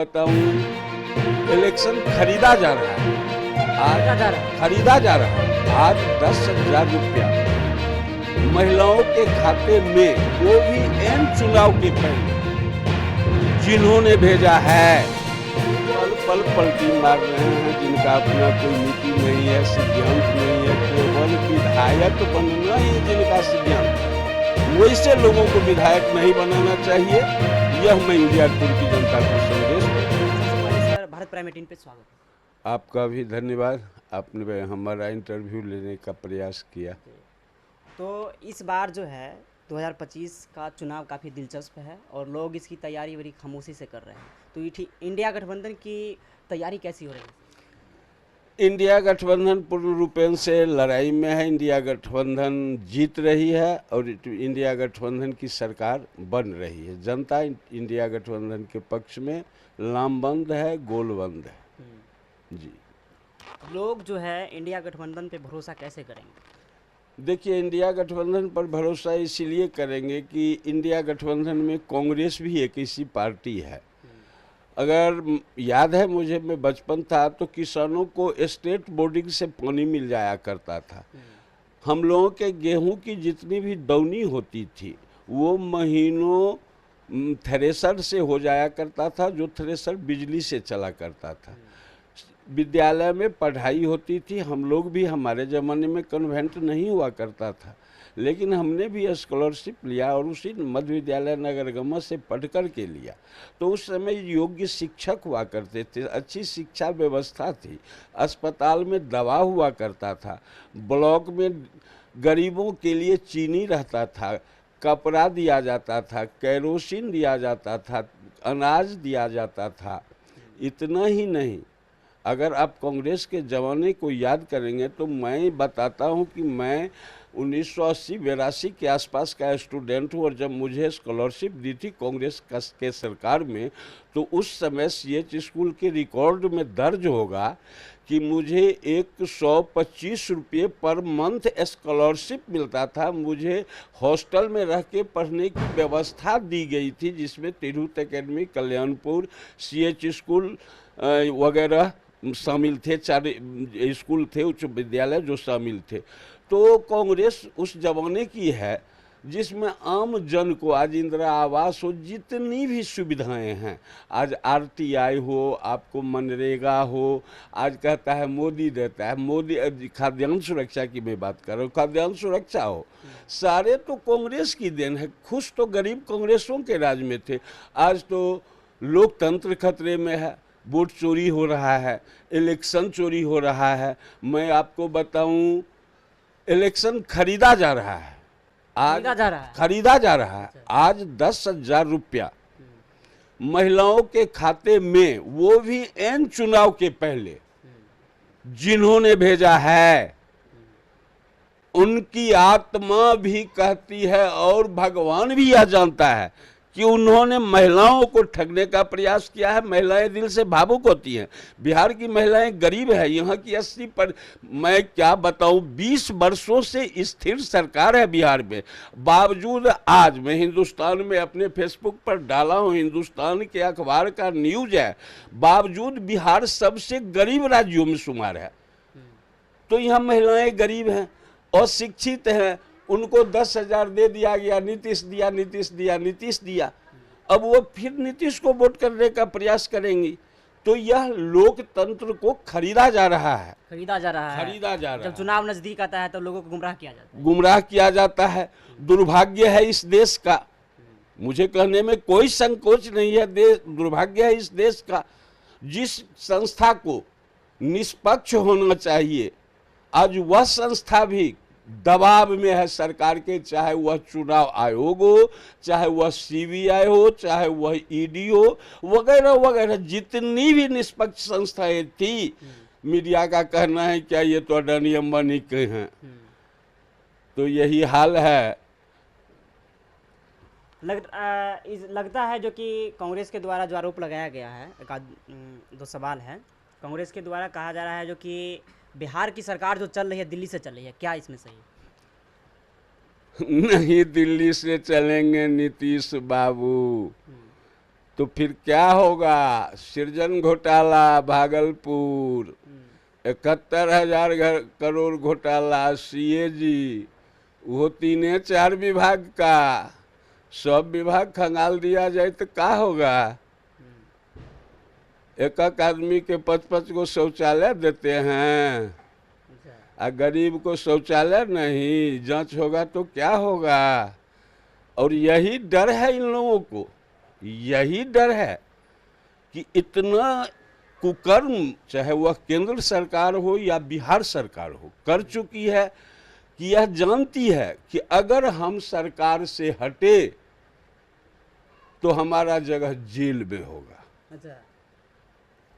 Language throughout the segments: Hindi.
बताऊं, इलेक्शन खरीदा जा रहा है। खरीदा जा रहा है। आज 10,000 रुपया महिलाओं के खाते में, वो भी एन चुनाव के पहले, जिन्होंने भेजा है, पल पल पलटी मार रहे हैं, जिनका अपना कोई नीति नहीं है, सिद्धांत नहीं है, केवल विधायक बनना ही जिनका सिद्धांत है, वैसे लोगों को विधायक नहीं बनाना चाहिए। यह मैं उजियारपुर की जनता को संदेश सर, भारत प्राइम 18 पे स्वागत है। आपका भी धन्यवाद। आपने हमारा इंटरव्यू लेने का प्रयास किया। तो इस बार जो है 2025 का चुनाव काफ़ी दिलचस्प है और लोग इसकी तैयारी बड़ी खामोशी से कर रहे हैं। तो इंडिया गठबंधन की तैयारी कैसी हो रही है? इंडिया गठबंधन पूर्ण रूपेण से लड़ाई में है। इंडिया गठबंधन जीत रही है और इंडिया गठबंधन की सरकार बन रही है। जनता इंडिया गठबंधन के पक्ष में लामबंद है, गोलबंद है। जी, लोग जो है इंडिया गठबंधन पे भरोसा कैसे करेंगे? देखिए, इंडिया गठबंधन पर भरोसा इसीलिए करेंगे कि इंडिया गठबंधन में कांग्रेस भी एक ऐसी पार्टी है। अगर याद है मुझे, मैं बचपन था तो किसानों को स्टेट बोर्डिंग से पानी मिल जाया करता था। हम लोगों के गेहूं की जितनी भी दौनी होती थी वो महीनों थ्रेसर से हो जाया करता था, जो थ्रेसर बिजली से चला करता था। विद्यालय में पढ़ाई होती थी। हम लोग भी, हमारे ज़माने में कन्वेंट नहीं हुआ करता था, लेकिन हमने भी स्कॉलरशिप लिया और उसी मध्य विद्यालय नगरगमा से पढ़ कर के लिया। तो उस समय योग्य शिक्षक हुआ करते थे, अच्छी शिक्षा व्यवस्था थी, अस्पताल में दवा हुआ करता था, ब्लॉक में गरीबों के लिए चीनी रहता था, कपड़ा दिया जाता था, केरोसिन दिया जाता था, अनाज दिया जाता था। इतना ही नहीं, अगर आप कांग्रेस के ज़माने को याद करेंगे तो मैं बताता हूं कि मैं 1980-82 के आसपास का स्टूडेंट हूँ और जब मुझे स्कॉलरशिप दी थी कांग्रेस के सरकार में, तो उस समय सीएच स्कूल के रिकॉर्ड में दर्ज होगा कि मुझे 125 रुपये पर मंथ स्कॉलरशिप मिलता था। मुझे हॉस्टल में रह के पढ़ने की व्यवस्था दी गई थी, जिसमें Tirhut Academy, Kalyanpur, CH school वगैरह शामिल थे। 4 स्कूल थे, उच्च विद्यालय जो शामिल थे। तो कांग्रेस उस जमाने की है जिसमें आम जन को आज इंदिरा आवास हो, जितनी भी सुविधाएं हैं, आज आरटीआई हो, आपको मनरेगा हो, आज कहता है मोदी देता है, मोदी खाद्यान्न सुरक्षा की मैं बात कर रहा हूँ, खाद्यान्न सुरक्षा हो, सारे तो कांग्रेस की देन है। खुश तो गरीब कांग्रेसों के राज में थे। आज तो लोकतंत्र खतरे में है, वोट चोरी हो रहा है, इलेक्शन चोरी हो रहा है। मैं आपको बताऊं, इलेक्शन खरीदा जा रहा है। आज खरीदा जा रहा है। आज 10,000 रुपया महिलाओं के खाते में, वो भी एन चुनाव के पहले, जिन्होंने भेजा है, उनकी आत्मा भी कहती है और भगवान भी यह जानता है कि उन्होंने महिलाओं को ठगने का प्रयास किया है। महिलाएं दिल से भावुक होती हैं। बिहार की महिलाएं गरीब है, यहाँ की 80 पर, मैं क्या बताऊं, 20 वर्षों से स्थिर सरकार है बिहार में। बावजूद, आज मैं हिंदुस्तान में अपने फेसबुक पर डाला हूं, हिंदुस्तान के अखबार का न्यूज है, बावजूद बिहार सबसे गरीब राज्यों में शुमार है। तो यहाँ महिलाएं गरीब हैं और शिक्षित हैं। उनको 10,000 दे दिया गया, नीतीश दिया, नीतीश दिया, नीतीश दिया। अब वो फिर नीतीश को वोट करने का प्रयास करेंगी। तो यह लोकतंत्र को खरीदा जा रहा है। जब चुनाव नजदीक आता है तो लोगों को गुमराह किया जाता है। दुर्भाग्य है इस देश का, मुझे कहने में कोई संकोच नहीं है। दुर्भाग्य है इस देश का, जिस संस्था को निष्पक्ष होना चाहिए, आज वह संस्था भी दबाव में है सरकार के, चाहे वह चुनाव आयोग हो, चाहे वह सीबीआई हो, चाहे वह ईडी हो, वगैरह वगैरह, जितनी भी निष्पक्ष संस्थाएं थी। मीडिया का कहना है क्या ये तो अडानी अंबानी के हैं। तो यही हाल है। लगता है जो कि कांग्रेस के द्वारा जो आरोप लगाया गया है, एक दो सवाल है। कांग्रेस के द्वारा कहा जा रहा है जो कि बिहार की सरकार जो चल रही है दिल्ली से चल रही है, क्या इसमें सही है? नहीं, दिल्ली से चलेंगे नीतीश बाबू। तो फिर क्या होगा? सृजन घोटाला भागलपुर, 71,000 करोड़ घोटाला सीएजी, वो 3-4 विभाग का, सब विभाग खंगाल दिया जाए तो क्या होगा? एक आदमी के 5-5 को शौचालय देते हैं, और गरीब को शौचालय नहीं, जांच होगा तो क्या होगा? और यही डर है इन लोगों को, यही डर है कि इतना कुकर्म, चाहे वह केंद्र सरकार हो या बिहार सरकार हो, कर चुकी है कि यह जानती है कि अगर हम सरकार से हटे तो हमारा जगह जेल में होगा। अच्छा।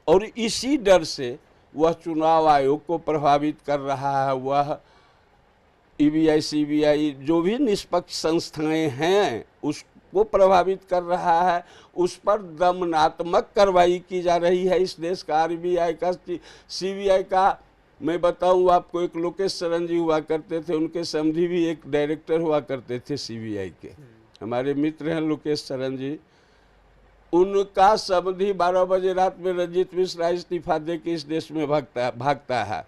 और इसी डर से वह चुनाव आयोग को प्रभावित कर रहा है, वह ईवीआई सीबीआई जो भी निष्पक्ष संस्थाएं हैं उसको प्रभावित कर रहा है, उस पर दमनात्मक कार्रवाई की जा रही है। इस देश का आरबीआई का, सीबीआई का, मैं बताऊं आपको, एक लोकेश सरन जी हुआ करते थे, उनके समधी भी एक डायरेक्टर हुआ करते थे सीबीआई के, हमारे मित्र हैं लोकेश सरन जी। उनका समधी 12 बजे रात में रंजीत मिश्रा इस्तीफा दे के इस देश में भागता है।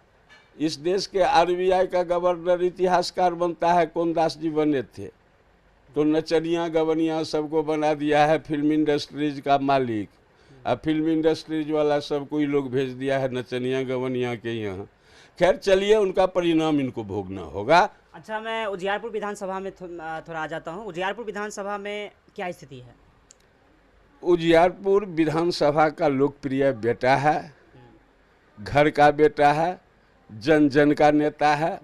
इस देश के आरबीआई का गवर्नर इतिहासकार बनता है, कौनदास जी बने थे, तो नचनिया गवनिया सबको बना दिया है फिल्म इंडस्ट्रीज का मालिक, अब फिल्म इंडस्ट्रीज वाला सब कोई लोग भेज दिया है नचनिया गवनिया के यहाँ। खैर चलिए, उनका परिणाम इनको भोगना होगा। अच्छा, मैं उजियारपुर विधानसभा में थोड़ा आ जाता हूँ। उजियारपुर विधानसभा में क्या स्थिति है? उजियारपुर विधानसभा का लोकप्रिय बेटा है, घर का बेटा है, जन जन का नेता है,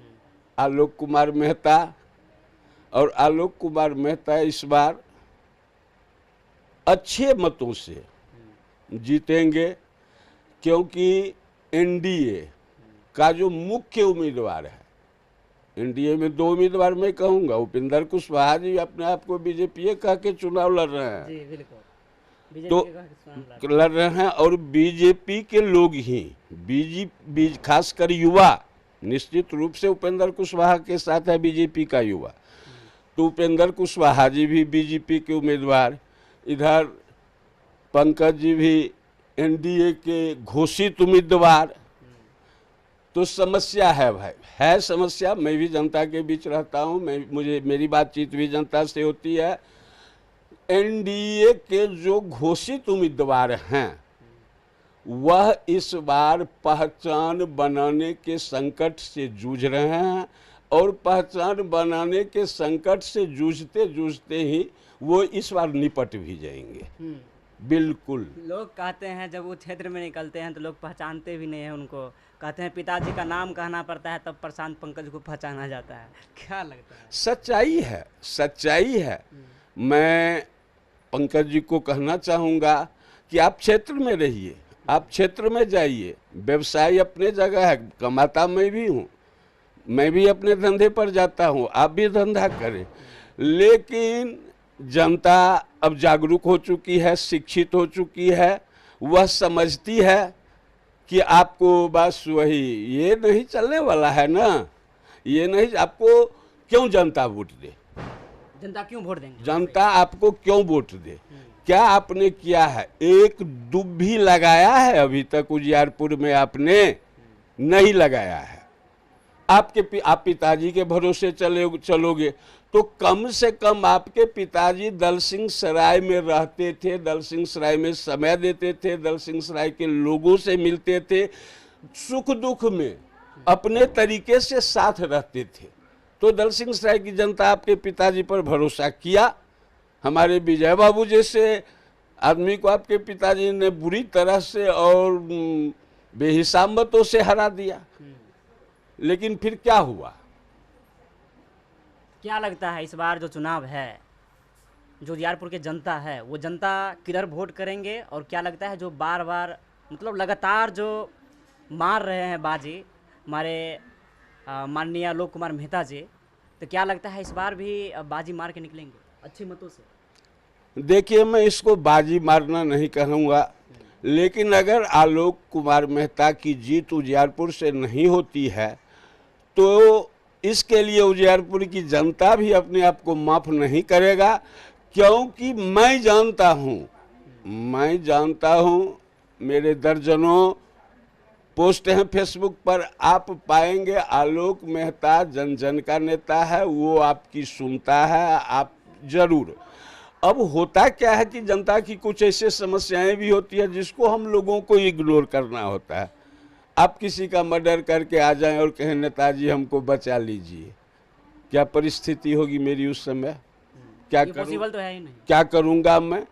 आलोक कुमार मेहता। और आलोक कुमार मेहता इस बार अच्छे मतों से जीतेंगे, क्योंकि एनडीए का जो मुख्य उम्मीदवार है, एनडीए में 2 उम्मीदवार मैं कहूँगा, उपेंद्र कुशवाहा जी अपने आप को बीजेपी कह के चुनाव लड़ रहे हैं। जी बिल्कुल, तो लड़ रहे हैं, और बीजेपी के लोग ही, खासकर युवा, निश्चित रूप से उपेंद्र कुशवाहा के साथ है बीजेपी का युवा, तो उपेंद्र कुशवाहा जी भी बीजेपी के उम्मीदवार, इधर पंकज जी भी एनडीए के घोषित उम्मीदवार। तो समस्या है भाई, है समस्या। मैं भी जनता के बीच रहता हूँ, मेरी बातचीत भी जनता से होती है। एनडीए के जो घोषित उम्मीदवार हैं वह इस बार पहचान बनाने के संकट से जूझ रहे हैं, और पहचान बनाने के संकट से जूझते जूझते ही वो इस बार निपट भी जाएंगे। बिल्कुल। लोग कहते हैं जब वो क्षेत्र में निकलते हैं तो लोग पहचानते भी नहीं हैं उनको, कहते हैं पिताजी का नाम कहना पड़ता है तब प्रशांत पंकज को पहचाना जाता है। क्या लगता है? सच्चाई है, सच्चाई है। मैं पंकज जी को कहना चाहूँगा कि आप क्षेत्र में रहिए, आप क्षेत्र में जाइए, व्यवसाय अपने जगह है, कमाता मैं भी हूँ, मैं भी अपने धंधे पर जाता हूँ, आप भी धंधा करें। लेकिन जनता अब जागरूक हो चुकी है, शिक्षित हो चुकी है, वह समझती है कि आपको बस वही, ये नहीं चलने वाला है ना, ये नहीं, आपको क्यों जनता वोट दे, जनता क्यों वोट देंगे, जनता आपको क्यों वोट दे, क्या आपने किया है? एक दुब भी लगाया है अभी तक उजियारपुर में? आपने नहीं लगाया है। आप पिताजी के भरोसे चलोगे तो कम से कम आपके पिताजी दलसिंह सराय में रहते थे, दलसिंह सराय में समय देते थे, दलसिंह सराय के लोगों से मिलते थे, सुख दुख में अपने तरीके से साथ रहते थे। तो दलसिंह सराय की जनता आपके पिताजी पर भरोसा किया। हमारे विजय बाबू जैसे आदमी को आपके पिताजी ने बुरी तरह से और बेहिसाब मतों से हरा दिया। लेकिन फिर क्या हुआ? क्या लगता है इस बार जो चुनाव है, जो उजियारपुर की जनता है, वो जनता किधर वोट करेंगे? और क्या लगता है जो बार बार मतलब लगातार जो मार रहे हैं बाजी हमारे माननीय आलोक कुमार मेहता जी, तो क्या लगता है इस बार भी बाजी मार के निकलेंगे अच्छे मतों से? देखिए, मैं इसको बाजी मारना नहीं कहूँगा, लेकिन अगर आलोक कुमार मेहता की जीत उजियारपुर से नहीं होती है तो इसके लिए उजियारपुर की जनता भी अपने आप को माफ़ नहीं करेगा, क्योंकि मैं जानता हूँ मैं जानता हूँ, मेरे दर्जनों पोस्ट हैं फेसबुक पर, आप पाएंगे आलोक मेहता जन जन का नेता है, वो आपकी सुनता है, आप जरूर। अब होता क्या है कि जनता की कुछ ऐसे समस्याएं भी होती है जिसको हम लोगों को इग्नोर करना होता है। आप किसी का मर्डर करके आ जाएं और कहें नेताजी हमको बचा लीजिए, क्या परिस्थिति होगी मेरी उस समय, क्या ये पॉसिबल तो है ही नहीं। क्या करूंगा मैं।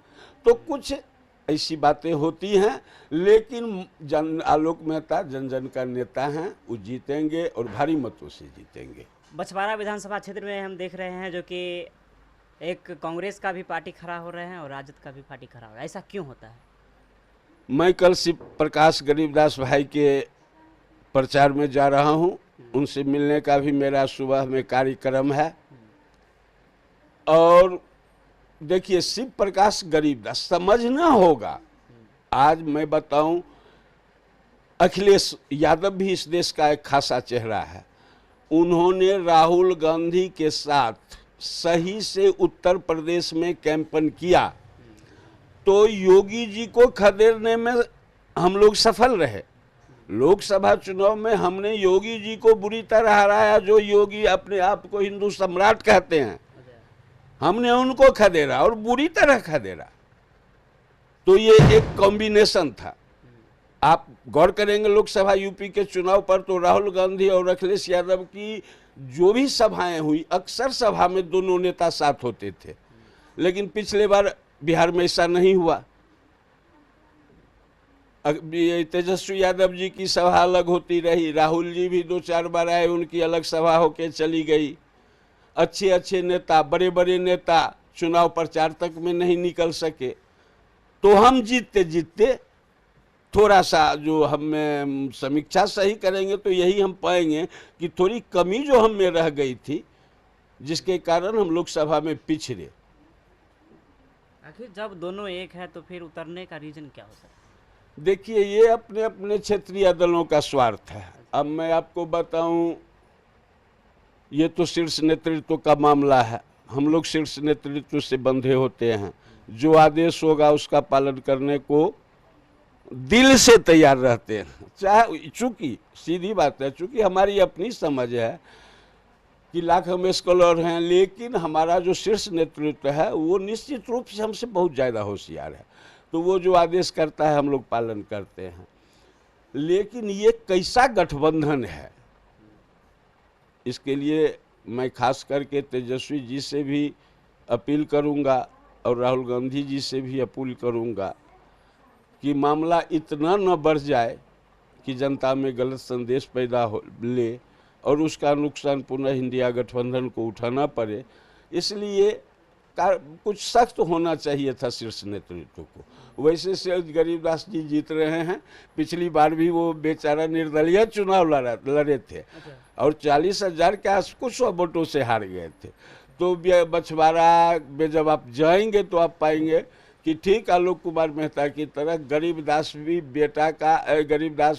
तो कुछ ऐसी बातें होती हैं, लेकिन आलोक मेहता जन जन का नेता हैं, वो जीतेंगे और भारी मतों से जीतेंगे। बछवाड़ा विधानसभा क्षेत्र में हम देख रहे हैं जो कि एक कांग्रेस का भी पार्टी खड़ा हो रहे हैं और राजद का भी पार्टी खड़ा हो रहा है, ऐसा क्यों होता है? मैं कल शिव प्रकाश गरीबदास भाई के प्रचार में जा रहा हूं, उनसे मिलने का भी मेरा सुबह में कार्यक्रम है। और देखिए, शिव प्रकाश गरीबदास समझना होगा, आज मैं बताऊं, अखिलेश यादव भी इस देश का एक खासा चेहरा है। उन्होंने राहुल गांधी के साथ सही से उत्तर प्रदेश में कैंपेन किया, तो योगी जी को खदेड़ने में हम लोग सफल रहे। लोकसभा चुनाव में हमने योगी जी को बुरी तरह हराया, जो योगी अपने आप को हिंदू सम्राट कहते हैं, हमने उनको खदेड़ा और बुरी तरह खदेड़ा। तो ये एक कॉम्बिनेशन था। आप गौर करेंगे लोकसभा यूपी के चुनाव पर, तो राहुल गांधी और अखिलेश यादव की जो भी सभाएं हुई, अक्सर सभा में दोनों नेता साथ होते थे। लेकिन पिछले बार बिहार में ऐसा नहीं हुआ। तेजस्वी यादव जी की सभा अलग होती रही, राहुल जी भी 2-4 बार आए, उनकी अलग सभा होके चली गई। अच्छे अच्छे नेता, बड़े बड़े नेता चुनाव प्रचार तक में नहीं निकल सके। तो हम जीतते जीतते थोड़ा सा, जो हम समीक्षा सही करेंगे तो यही हम पाएंगे कि थोड़ी कमी जो हम में रह गई थी, जिसके कारण हम लोकसभा में पिछड़े। आखिर जब दोनों एक है तो फिर उतरने का रीजन क्या हो सकता है? देखिए, ये अपने अपने क्षेत्रीय दलों का स्वार्थ है। अब मैं आपको बताऊं, ये तो शीर्ष नेतृत्व का मामला है। हम लोग शीर्ष नेतृत्व से बंधे होते हैं, जो आदेश होगा उसका पालन करने को दिल से तैयार रहते हैं। चाहे, चूंकि सीधी बात है, चूंकि हमारी अपनी समझ है कि लाख हम स्कॉलर हैं, लेकिन हमारा जो शीर्ष नेतृत्व है वो निश्चित रूप से हमसे बहुत ज़्यादा होशियार है। तो वो जो आदेश करता है हम लोग पालन करते हैं। लेकिन ये कैसा गठबंधन है, इसके लिए मैं खास करके तेजस्वी जी से भी अपील करूंगा और राहुल गांधी जी से भी अपील करूंगा कि मामला इतना न बढ़ जाए कि जनता में गलत संदेश पैदा हो ले और उसका नुकसान पुनः इंडिया गठबंधन को उठाना पड़े। इसलिए कुछ सख्त होना चाहिए था शीर्ष नेतृत्व को। वैसे से गरीबदास जी जीत रहे हैं, पिछली बार भी वो बेचारा निर्दलीय चुनाव लड़े थे और 40,000 के आस कुछ 100 वोटों से हार गए थे। तो बछवाड़ा में जब आप जाएंगे तो आप पाएंगे कि ठीक आलोक कुमार मेहता की तरह गरीबदास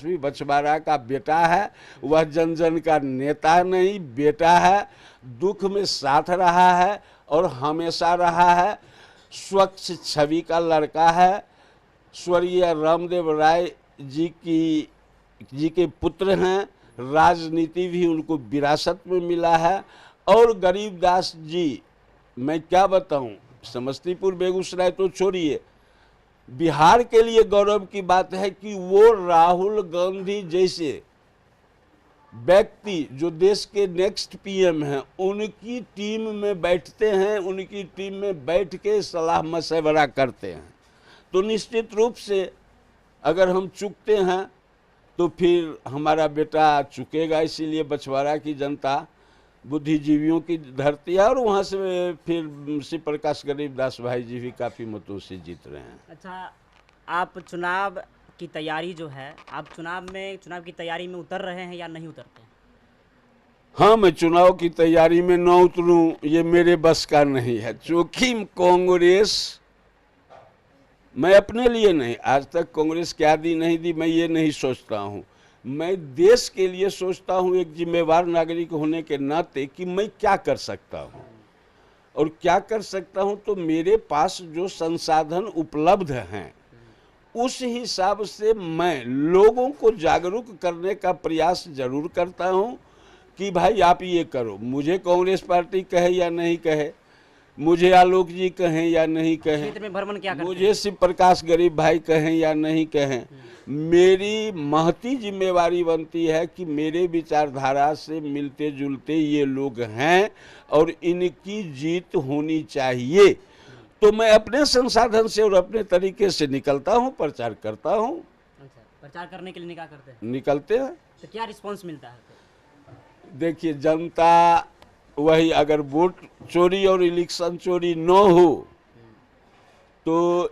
भी बछवाड़ा का बेटा है। वह जन जन का नेता नहीं, बेटा है। दुख में साथ रहा है और हमेशा रहा है। स्वच्छ छवि का लड़का है। स्वर्गीय रामदेव राय जी के पुत्र हैं। राजनीति भी उनको विरासत में मिला है। और गरीबदास जी, मैं क्या बताऊं, समस्तीपुर बेगूसराय तो छोड़िए, बिहार के लिए गौरव की बात है कि वो राहुल गांधी जैसे व्यक्ति जो देश के नेक्स्ट पीएम हैं, उनकी टीम में बैठते हैं, उनकी टीम में बैठ के सलाह मशवरा करते हैं। तो निश्चित रूप से अगर हम चूकते हैं तो फिर हमारा बेटा चुकेगा। इसीलिए बछवाड़ा की जनता बुद्धिजीवियों की धरती है और वहाँ से फिर शिव प्रकाश गरीबदास भाई जी भी काफ़ी मतों से जीत रहे हैं। अच्छा, आप चुनाव की तैयारी जो है, आप चुनाव की तैयारी में उतर रहे हैं या नहीं उतरते हैं? हाँ, मैं चुनाव की तैयारी में न उतरूं ये मेरे बस का नहीं है। चूँकि कांग्रेस, मैं अपने लिए नहीं, आज तक कांग्रेस क्या दी नहीं दी मैं ये नहीं सोचता हूँ। मैं देश के लिए सोचता हूँ, एक जिम्मेवार नागरिक होने के नाते, कि मैं क्या कर सकता हूँ। और क्या कर सकता हूं, तो मेरे पास जो संसाधन उपलब्ध हैं उस हिसाब से मैं लोगों को जागरूक करने का प्रयास जरूर करता हूं कि भाई आप ये करो। मुझे कांग्रेस पार्टी कहे या नहीं कहे, मुझे आलोक जी कहें या नहीं कहें, क्षेत्र में भ्रमण क्या करते मुझे शिव प्रकाश गरीब भाई कहें या नहीं कहें, मेरी महती जिम्मेवारी बनती है कि मेरे विचारधारा से मिलते जुलते ये लोग हैं और इनकी जीत होनी चाहिए। तो मैं अपने संसाधन से और अपने तरीके से निकलता हूँ, प्रचार करता हूँ। अच्छा, प्रचार करने के लिए क्या करते हैं? निकलते हैं। तो क्या रिस्पांस मिलता है? देखिए, जनता वही, अगर वोट चोरी और इलेक्शन चोरी न हो तो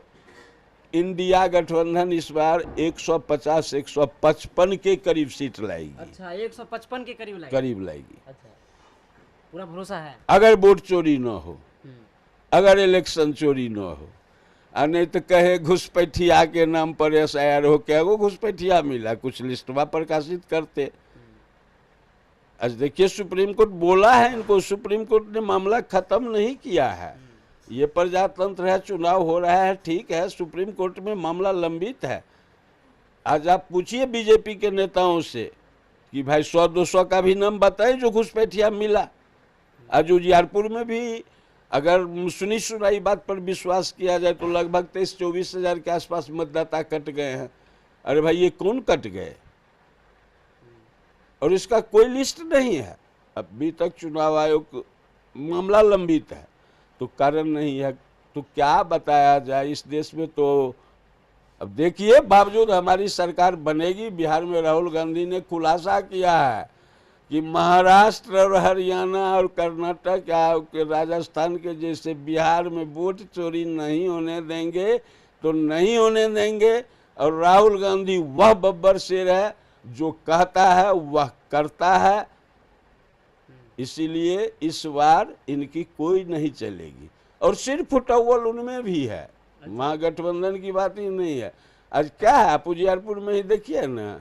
इंडिया गठबंधन इस बार 150-155 के करीब सीट लाएगी। अच्छा, 155 के करीब लाएगी। अच्छा, पूरा भरोसा है अगर वोट चोरी न हो, अगर इलेक्शन चोरी न हो। नहीं तो कहे घुसपैठिया के नाम पर SIR हो, क्या वो घुसपैठिया मिला, कुछ लिस्टवा प्रकाशित करते। आज देखिए, सुप्रीम कोर्ट बोला है इनको, सुप्रीम कोर्ट ने मामला खत्म नहीं किया है। ये प्रजातंत्र है, चुनाव हो रहा है, ठीक है, सुप्रीम कोर्ट में मामला लंबित है। आज आप पूछिए बीजेपी के नेताओं से कि भाई 100-200 का भी नाम बताए जो घुसपैठिया मिला। आज उजियारपुर में भी अगर सुनी सुनाई बात पर विश्वास किया जाए तो लगभग 23-24 हज़ार के आसपास मतदाता कट गए हैं। अरे भाई, ये कौन कट गए? और इसका कोई लिस्ट नहीं है अभी तक। चुनाव आयोग मामला लंबित है तो कारण नहीं है, तो क्या बताया जाए इस देश में। तो अब देखिए, बावजूद हमारी सरकार बनेगी, बिहार में राहुल गांधी ने खुलासा किया है कि महाराष्ट्र और हरियाणा और कर्नाटक या राजस्थान के जैसे बिहार में वोट चोरी नहीं होने देंगे तो नहीं होने देंगे। और राहुल गांधी वह बब्बर शेर है, जो कहता है वह करता है। इसीलिए इस बार इनकी कोई नहीं चलेगी। और सिर्फ फुटअव्वल उनमें भी है, महागठबंधन की बात ही नहीं है। आज क्या है, आप उजियारपुर में ही देखिए ना,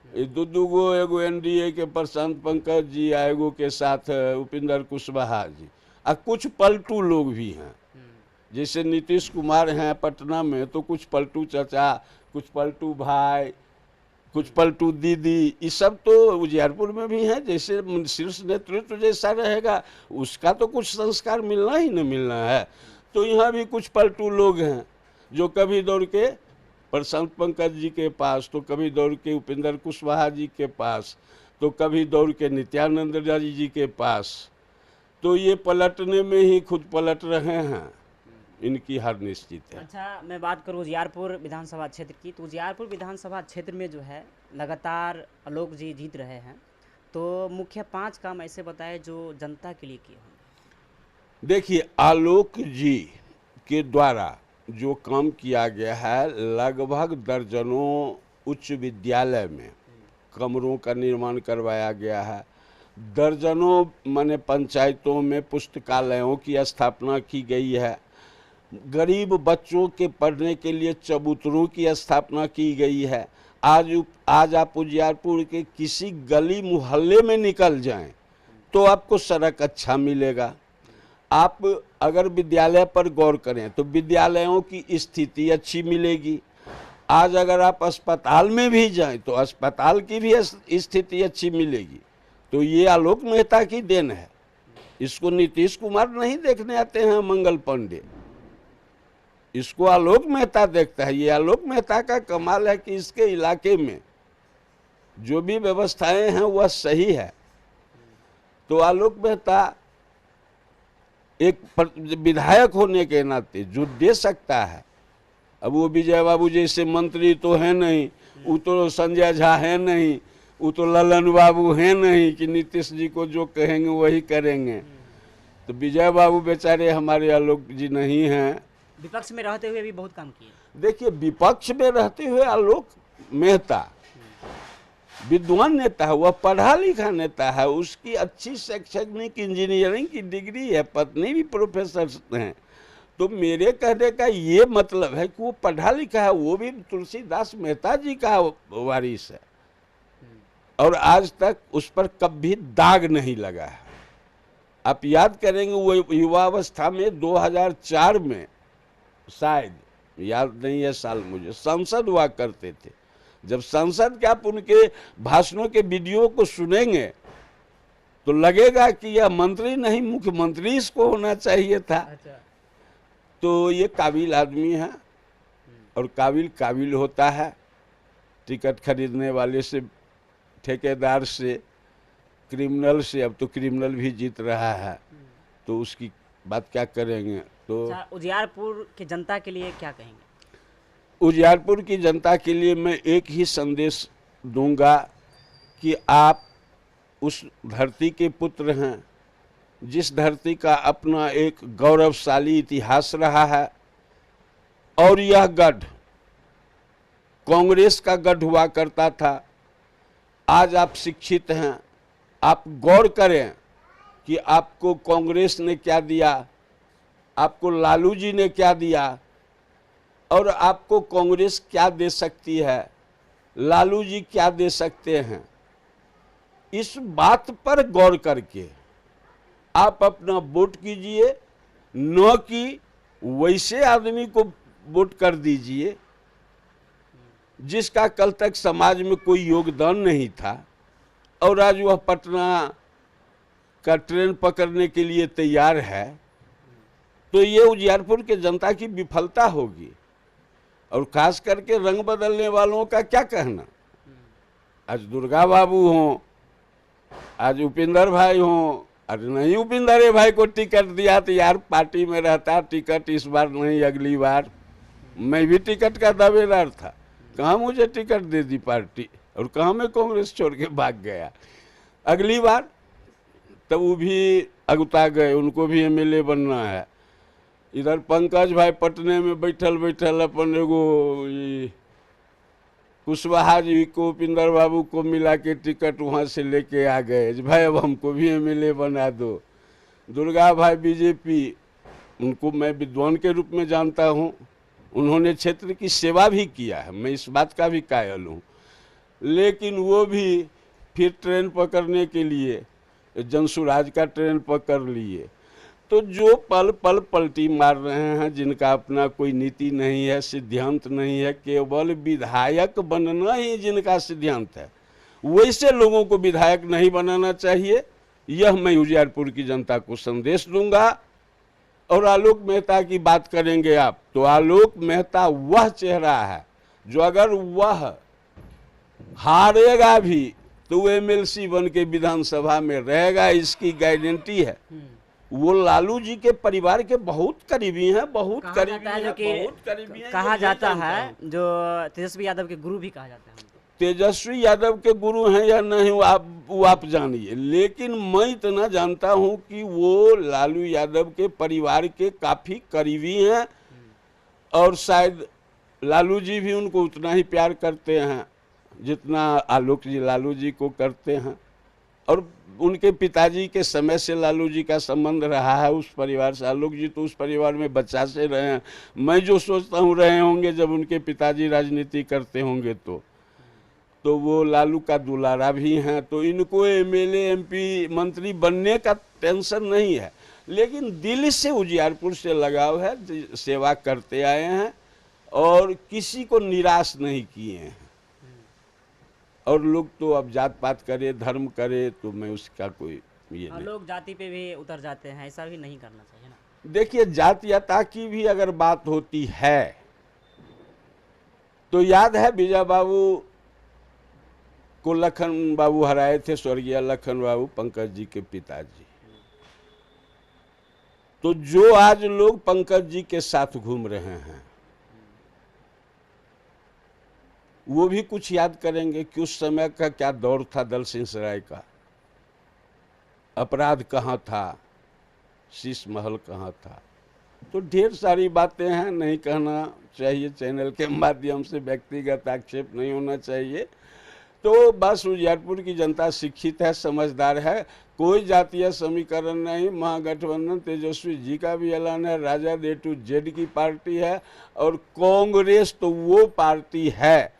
दो गो, एगो NDA के प्रशांत पंकज जी, एगो के साथ उपेंद्र कुशवाहा जी, और कुछ पलटू लोग भी हैं। जैसे नीतीश कुमार हैं पटना में, तो कुछ पलटू चाचा, कुछ पलटू भाई, कुछ पलटू दीदी, ये सब तो उजियारपुर में भी हैं। जैसे शीर्ष नेतृत्व जैसा रहेगा उसका तो कुछ संस्कार मिलना ही न मिलना है। तो यहाँ भी कुछ पलटू लोग हैं जो कभी दौड़ के प्रशांत पंकज जी के पास, तो कभी दौड़ के उपेंद्र कुशवाहा जी के पास, तो कभी दौड़ के नित्यानंद जी के पास। तो ये पलटने में ही खुद पलट रहे हैं, इनकी हार निश्चित है। अच्छा, मैं बात करूँ उजियारपुर विधानसभा क्षेत्र की, तो उजियारपुर विधानसभा क्षेत्र में जो है लगातार आलोक जी जीत रहे हैं। तो मुख्य 5 काम ऐसे बताए जो जनता के लिए किए होंगे। देखिए, आलोक जी के द्वारा जो काम किया गया है, लगभग दर्जनों उच्च विद्यालय में कमरों का निर्माण करवाया गया है, दर्जनों माने पंचायतों में पुस्तकालयों की स्थापना की गई है, गरीब बच्चों के पढ़ने के लिए चबूतरों की स्थापना की गई है। आज आप उजियारपुर के किसी गली मोहल्ले में निकल जाएं तो आपको सड़क अच्छा मिलेगा। आप अगर विद्यालय पर गौर करें तो विद्यालयों की स्थिति अच्छी मिलेगी। आज अगर आप अस्पताल में भी जाएं तो अस्पताल की भी स्थिति अच्छी मिलेगी। तो ये आलोक मेहता की देन है। इसको नीतीश कुमार नहीं देखने आते हैं, मंगल पांडे, इसको आलोक मेहता देखता है। ये आलोक मेहता का कमाल है कि इसके इलाके में जो भी व्यवस्थाएं हैं वह सही है। तो आलोक मेहता एक विधायक होने के नाते जो दे सकता है, अब वो विजय बाबू जैसे मंत्री तो है नहीं, वो तो संजय झा है नहीं, वो तो ललन बाबू है नहीं कि नीतीश जी को जो कहेंगे वही करेंगे। तो विजय बाबू बेचारे हमारे आलोक जी नहीं हैं। विपक्ष में रहते हुए भी बहुत काम किए। देखिए, विपक्ष में रहते हुए आलोक मेहता विद्वान नेता है, वह पढ़ा लिखा नेता है, उसकी अच्छी शैक्षणिक इंजीनियरिंग की डिग्री है, पत्नी भी प्रोफेसर हैं। तो मेरे कहने का ये मतलब है कि वो पढ़ा लिखा है, वो भी तुलसीदास मेहता जी का वारिस है और आज तक उस पर कभी दाग नहीं लगा है। आप याद करेंगे वो युवावस्था में 2004 में, शायद याद नहीं है साल मुझे, सांसद हुआ करते थे। जब सांसद के आप उनके भाषणों के वीडियो को सुनेंगे तो लगेगा कि यह मंत्री नहीं मुख्यमंत्री इसको होना चाहिए था। अच्छा। तो ये काबिल आदमी है और काबिल होता है। टिकट खरीदने वाले से, ठेकेदार से, क्रिमिनल से, अब तो क्रिमिनल भी जीत रहा है, तो उसकी बात क्या करेंगे। तो अच्छा, उजियारपुर की जनता के लिए क्या कहेंगे? उजियारपुर की जनता के लिए मैं एक ही संदेश दूंगा कि आप उस धरती के पुत्र हैं जिस धरती का अपना एक गौरवशाली इतिहास रहा है, और यह गढ़ कांग्रेस का गढ़ हुआ करता था। आज आप शिक्षित हैं, आप गौर करें कि आपको कांग्रेस ने क्या दिया, आपको लालू जी ने क्या दिया, और आपको कांग्रेस क्या दे सकती है, लालू जी क्या दे सकते हैं। इस बात पर गौर करके आप अपना वोट कीजिए, न कि वैसे आदमी को वोट कर दीजिए जिसका कल तक समाज में कोई योगदान नहीं था और आज वह पटना का ट्रेन पकड़ने के लिए तैयार है। तो ये उजियारपुर के जनता की विफलता होगी। और खास करके रंग बदलने वालों का क्या कहना। आज दुर्गा बाबू हों, आज उपिंदर भाई हों, अरे नहीं उपिंदर भाई को टिकट दिया तो यार पार्टी में रहता, टिकट इस बार नहीं अगली बार। मैं भी टिकट का दावेदार था, कहाँ मुझे टिकट दे दी पार्टी, और कहाँ मैं कांग्रेस छोड़ के भाग गया। अगली बार तब वो भी अगुता गए, उनको भी एमएलए बनना है। इधर पंकज भाई पटने में बैठल बैठल अपन एगो कुशवाहा जी को, उपिंदर बाबू को मिला के टिकट वहाँ से लेके आ गए, भाई अब हमको भी एमएलए बना दो। दुर्गा भाई बीजेपी, उनको मैं विद्वान के रूप में जानता हूँ, उन्होंने क्षेत्र की सेवा भी किया है, मैं इस बात का भी कायल हूँ। लेकिन वो भी फिर ट्रेन पकड़ने के लिए जनसुराज का ट्रेन पकड़ लिए। तो जो पल पल पलटी मार रहे हैं, जिनका अपना कोई नीति नहीं है, सिद्धांत नहीं है, केवल विधायक बनना ही जिनका सिद्धांत है, वैसे लोगों को विधायक नहीं बनाना चाहिए। यह मैं उजियारपुर की जनता को संदेश दूंगा। और आलोक मेहता की बात करेंगे आप, तो आलोक मेहता वह चेहरा है जो अगर वह हारेगा भी तो वो एमएलसी बन के विधानसभा में रहेगा, इसकी गारंटी है। वो लालू जी के परिवार के बहुत करीबी हैं, बहुत करीबी हैं। कहा जाता है जो तेजस्वी यादव के गुरु भी कहा जाता है। तेजस्वी यादव के गुरु हैं या नहीं वो आप जानिए, लेकिन मैं इतना जानता हूं कि वो लालू यादव के परिवार के काफ़ी करीबी हैं, और शायद लालू जी भी उनको उतना ही प्यार करते हैं जितना आलोक जी लालू जी को करते हैं। और उनके पिताजी के समय से लालू जी का संबंध रहा है उस परिवार से। आलोक जी तो उस परिवार में बच्चा से रहे हैं, मैं जो सोचता हूँ रहे होंगे जब उनके पिताजी राजनीति करते होंगे। तो वो लालू का दुलारा भी हैं, तो इनको एमएलए एमपी मंत्री बनने का टेंशन नहीं है, लेकिन दिल से उजियारपुर से लगाव है, सेवा करते आए हैं और किसी को निराश नहीं किए हैं। और लोग तो अब जात पात करे, धर्म करे, तो मैं उसका कोई ये नहीं। लोग जाति पे भी उतर जाते हैं, ऐसा भी नहीं करना चाहिए ना। देखिए, जातीयता की भी अगर बात होती है तो याद है विजय बाबू को लखन बाबू हराए थे, स्वर्गीय लखन बाबू, पंकज जी के पिताजी। तो जो आज लोग पंकज जी के साथ घूम रहे हैं वो भी कुछ याद करेंगे कि उस समय का क्या दौर था दल सिंह सराय का, अपराध कहाँ था, शीश महल कहाँ था। तो ढेर सारी बातें हैं, नहीं कहना चाहिए, चैनल के माध्यम से व्यक्तिगत आक्षेप नहीं होना चाहिए। तो बस उजियारपुर की जनता शिक्षित है, समझदार है, कोई जातीय समीकरण नहीं। महागठबंधन तेजस्वी जी का भी ऐलान है, राजद A to Z की पार्टी है, और कांग्रेस तो वो पार्टी है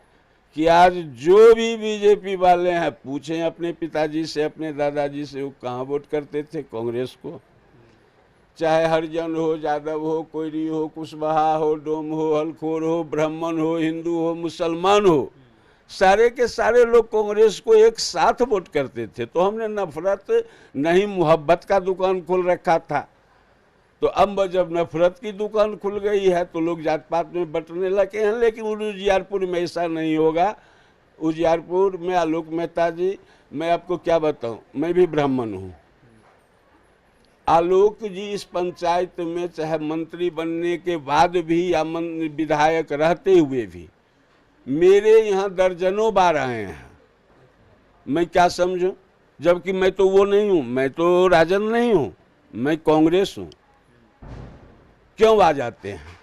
कि आज जो भी बीजेपी वाले हैं पूछें अपने पिताजी से, अपने दादाजी से, वो कहाँ वोट करते थे? कांग्रेस को। चाहे हरिजन हो, यादव हो, कोयरी हो, कुशवाहा हो, डोम हो, हलखोर हो, ब्राह्मण हो, हिंदू हो, मुसलमान हो, सारे के सारे लोग कांग्रेस को एक साथ वोट करते थे। तो हमने नफरत नहीं मोहब्बत का दुकान खोल रखा था। तो अब जब नफरत की दुकान खुल गई है तो लोग जात पात में बंटने लगे हैं। लेकिन उजियारपुर में ऐसा नहीं होगा। उजियारपुर में आलोक मेहता जी, मैं आपको क्या बताऊं, मैं भी ब्राह्मण हूं। आलोक जी इस पंचायत में चाहे मंत्री बनने के बाद भी या विधायक रहते हुए भी मेरे यहाँ दर्जनों बार आए हैं। मैं क्या समझूं? जबकि मैं तो वो नहीं हूं, मैं तो राजन नहीं हूं, मैं कांग्रेस हूं। क्यों आ जाते हैं?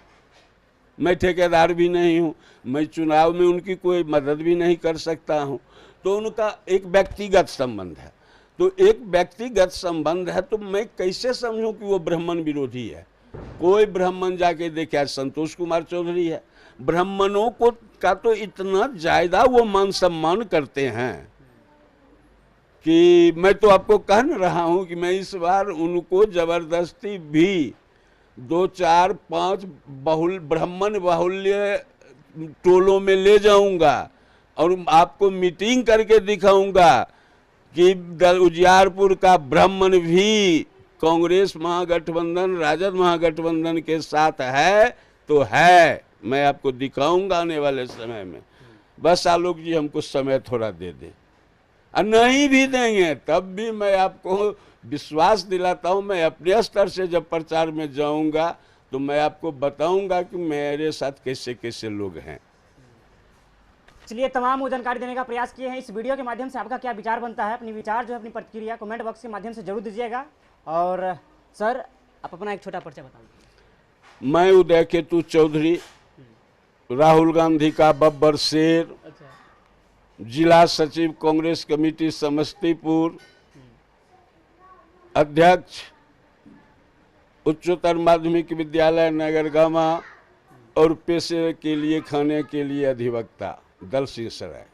मैं ठेकेदार भी नहीं हूं, मैं चुनाव में उनकी कोई मदद भी नहीं कर सकता हूं। तो उनका एक व्यक्तिगत संबंध है। तो एक व्यक्तिगत संबंध है तो मैं कैसे समझूं कि वो ब्राह्मण विरोधी है? कोई ब्राह्मण जाके देखे, आज संतोष कुमार चौधरी है, ब्राह्मणों को का तो इतना ज्यादा वो मान सम्मान करते हैं कि मैं तो आपको कह न रहा हूं कि मैं इस बार उनको जबरदस्ती भी 2, 4, 5 ब्राह्मण बाहुल्य टोलों में ले जाऊंगा और आपको मीटिंग करके दिखाऊंगा कि उजियारपुर का ब्राह्मण भी कांग्रेस महागठबंधन, राजद महागठबंधन के साथ है तो है। मैं आपको दिखाऊंगा आने वाले समय में। बस आलोक जी हमको समय थोड़ा दे दें, और नहीं भी देंगे तब भी मैं आपको विश्वास दिलाता हूं। मैं अपने स्तर से जब प्रचार में जाऊंगा तो मैं आपको बताऊंगा कि मेरे साथ कैसे कैसे लोग हैं। चलिए, तमाम वो जानकारी देने का प्रयास किए हैं। इस वीडियो के माध्यम से आपका क्या विचार बनता है? अपनी विचार जो है, अपनी प्रतिक्रिया कमेंट बॉक्स के माध्यम से जरूर दीजिएगा। और सर, आप अपना एक छोटा परिचय बता दीजिए। मैं उदय केतु चौधरी, राहुल गांधी का बब्बर शेर, जिला सचिव कांग्रेस कमेटी समस्तीपुर, अध्यक्ष उच्चतर माध्यमिक विद्यालय नगरगामा और पेशे के लिए खाने के लिए अधिवक्ता दल सिंह सराय।